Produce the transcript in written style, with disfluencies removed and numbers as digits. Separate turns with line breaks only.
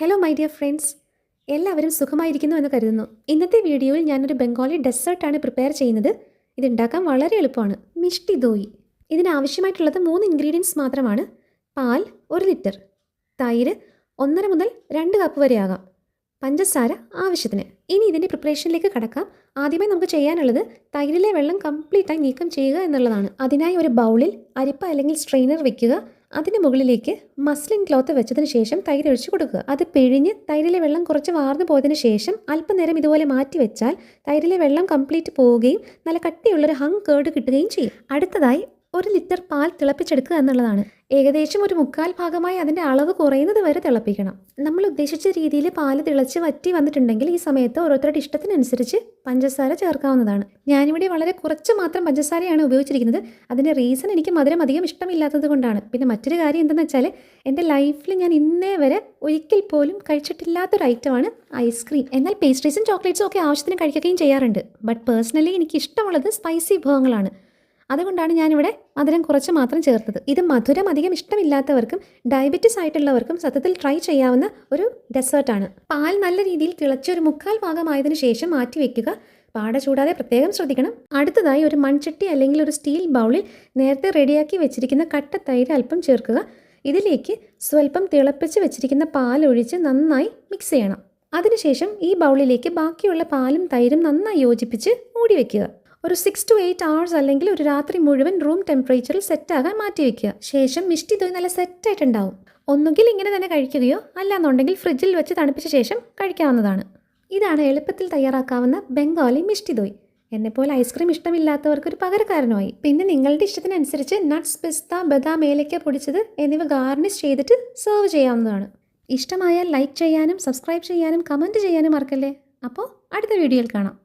Hello my dear friends, എല്ലാവരും സുഖമായിരിക്കുന്നു എന്ന് കരുതുന്നു. ഇന്നത്തെ വീഡിയോയിൽ ഞാനൊരു ബംഗാളി ഡെസേർട്ടാണ് പ്രിപ്പയർ ചെയ്യുന്നത്. ഇതുണ്ടാക്കാൻ വളരെ എളുപ്പമാണ്. മിഷ്ടി ദോയി. ഇതിനാവശ്യമായിട്ടുള്ളത് 3 ഇൻഗ്രീഡിയൻസ് മാത്രമാണ്. പാൽ 1 ലിറ്റർ, തൈര് 1.5 മുതൽ 2 കപ്പ് വരെ ആകാം, പഞ്ചസാര ആവശ്യത്തിന്. ഇനി ഇതിൻ്റെ പ്രിപ്പറേഷനിലേക്ക് കടക്കാം. ആദ്യമായി നമുക്ക് ചെയ്യാനുള്ളത് തൈരിലെ വെള്ളം കംപ്ലീറ്റായി നീക്കം ചെയ്യുക എന്നുള്ളതാണ്. അതിനായി ഒരു ബൗളിൽ അരിപ്പ അല്ലെങ്കിൽ സ്ട്രെയിനർ വെക്കുക. അതിന് മുകളിലേക്ക് മസ്ലിൻ ക്ലോത്ത് വെച്ചതിന് ശേഷം തൈര് ഒഴിച്ച് കൊടുക്കുക. അത് പിഴിഞ്ഞ് തൈരിലെ വെള്ളം കുറച്ച് വാർന്നു പോയതിന് ശേഷം അല്പനേരം ഇതുപോലെ മാറ്റി വെച്ചാൽ തൈരിലെ വെള്ളം കംപ്ലീറ്റ് പോവുകയും നല്ല കട്ടിയുള്ളൊരു ഹങ് കേർഡ് കിട്ടുകയും ചെയ്യും. അടുത്തതായി 1 ലിറ്റർ പാൽ തിളപ്പിച്ചെടുക്കുക എന്നുള്ളതാണ്. ഏകദേശം ഒരു 1/4 ഭാഗമായി അതിൻ്റെ അളവ് കുറയുന്നത് വരെ തിളപ്പിക്കണം. നമ്മൾ ഉദ്ദേശിച്ച രീതിയിൽ പാല് തിളച്ച് വറ്റി വന്നിട്ടുണ്ടെങ്കിൽ ഈ സമയത്ത് ഓരോരുത്തരുടെ ഇഷ്ടത്തിനനുസരിച്ച് പഞ്ചസാര ചേർക്കാവുന്നതാണ്. ഞാനിവിടെ വളരെ കുറച്ച് മാത്രം പഞ്ചസാരയാണ് ഉപയോഗിച്ചിരിക്കുന്നത്. അതിൻ്റെ റീസൺ എനിക്ക് മധുരം അധികം ഇഷ്ടമില്ലാത്തത് കൊണ്ടാണ്. പിന്നെ മറ്റൊരു കാര്യം എന്തെന്ന് വെച്ചാൽ എൻ്റെ ലൈഫിൽ ഞാൻ ഇന്നേ വരെ ഒരിക്കൽ പോലും കഴിച്ചിട്ടില്ലാത്തൊരു ഐറ്റമാണ് ഐസ്ക്രീം. എന്നാൽ പേസ്ട്രീസും ചോക്ലേറ്റ്സും ഒക്കെ ആവശ്യത്തിന് കഴിക്കുകയും ചെയ്യാറുണ്ട്. ബട്ട് പേഴ്സണലി എനിക്ക് ഇഷ്ടമുള്ളത് സ്പൈസി വിഭവങ്ങളാണ്. അതുകൊണ്ടാണ് ഞാനിവിടെ മധുരം കുറച്ച് മാത്രം ചേർത്തത്. ഇത് മധുരം അധികം ഇഷ്ടമില്ലാത്തവർക്കും ഡയബറ്റീസ് ആയിട്ടുള്ളവർക്കും സത്യത്തിൽ ട്രൈ ചെയ്യാവുന്ന ഒരു ഡെസേർട്ടാണ്. പാൽ നല്ല രീതിയിൽ തിളച്ചൊരു 1/4 ഭാഗമായതിനു ശേഷം മാറ്റി വെക്കുക. പാട ചൂടാതെ പ്രത്യേകം ശ്രദ്ധിക്കണം. അടുത്തതായി ഒരു മൺചട്ടി അല്ലെങ്കിൽ ഒരു സ്റ്റീൽ ബൗളിൽ നേരത്തെ റെഡിയാക്കി വെച്ചിരിക്കുന്ന കട്ട തൈര് അല്പം ചേർക്കുക. ഇതിലേക്ക് സ്വല്പം തിളപ്പിച്ച് വെച്ചിരിക്കുന്ന പാൽ ഒഴിച്ച് നന്നായി മിക്സ് ചെയ്യണം. അതിനുശേഷം ഈ ബൗളിലേക്ക് ബാക്കിയുള്ള പാലും തൈരും നന്നായി യോജിപ്പിച്ച് മൂടി വയ്ക്കുക. ഒരു 6 to 8 hours അല്ലെങ്കിൽ ഒരു രാത്രി മുഴുവൻ റൂം ടെമ്പറേച്ചറിൽ സെറ്റാകാൻ മാറ്റി വയ്ക്കുക. ശേഷം മിഷ്ടി ദോയ് നല്ല സെറ്റായിട്ടുണ്ടാവും. ഒന്നുകിൽ ഇങ്ങനെ തന്നെ കഴിക്കുകയോ അല്ലാന്നുണ്ടെങ്കിൽ ഫ്രിഡ്ജിൽ വെച്ച് തണുപ്പിച്ച ശേഷം കഴിക്കാവുന്നതാണ്. ഇതാണ് എളുപ്പത്തിൽ തയ്യാറാക്കാവുന്ന ബംഗാളി മിഷ്ടി ദോയ്. എന്നെപ്പോലെ ഐസ്ക്രീം ഇഷ്ടമില്ലാത്തവർക്ക് ഒരു പകരക്കാരനുമായി. പിന്നെ നിങ്ങളുടെ ഇഷ്ടത്തിനനുസരിച്ച് നട്ട്സ്, പിസ്ത, ബദാം, ഏലക്ക പൊടിച്ചത് എന്നിവ ഗാർണിഷ് ചെയ്തിട്ട് സെർവ് ചെയ്യാവുന്നതാണ്. ഇഷ്ടമായാൽ ലൈക്ക് ചെയ്യാനും സബ്സ്ക്രൈബ് ചെയ്യാനും കമൻറ്റ് ചെയ്യാനും മറക്കല്ലേ. അപ്പോൾ അടുത്ത വീഡിയോയിൽ കാണാം.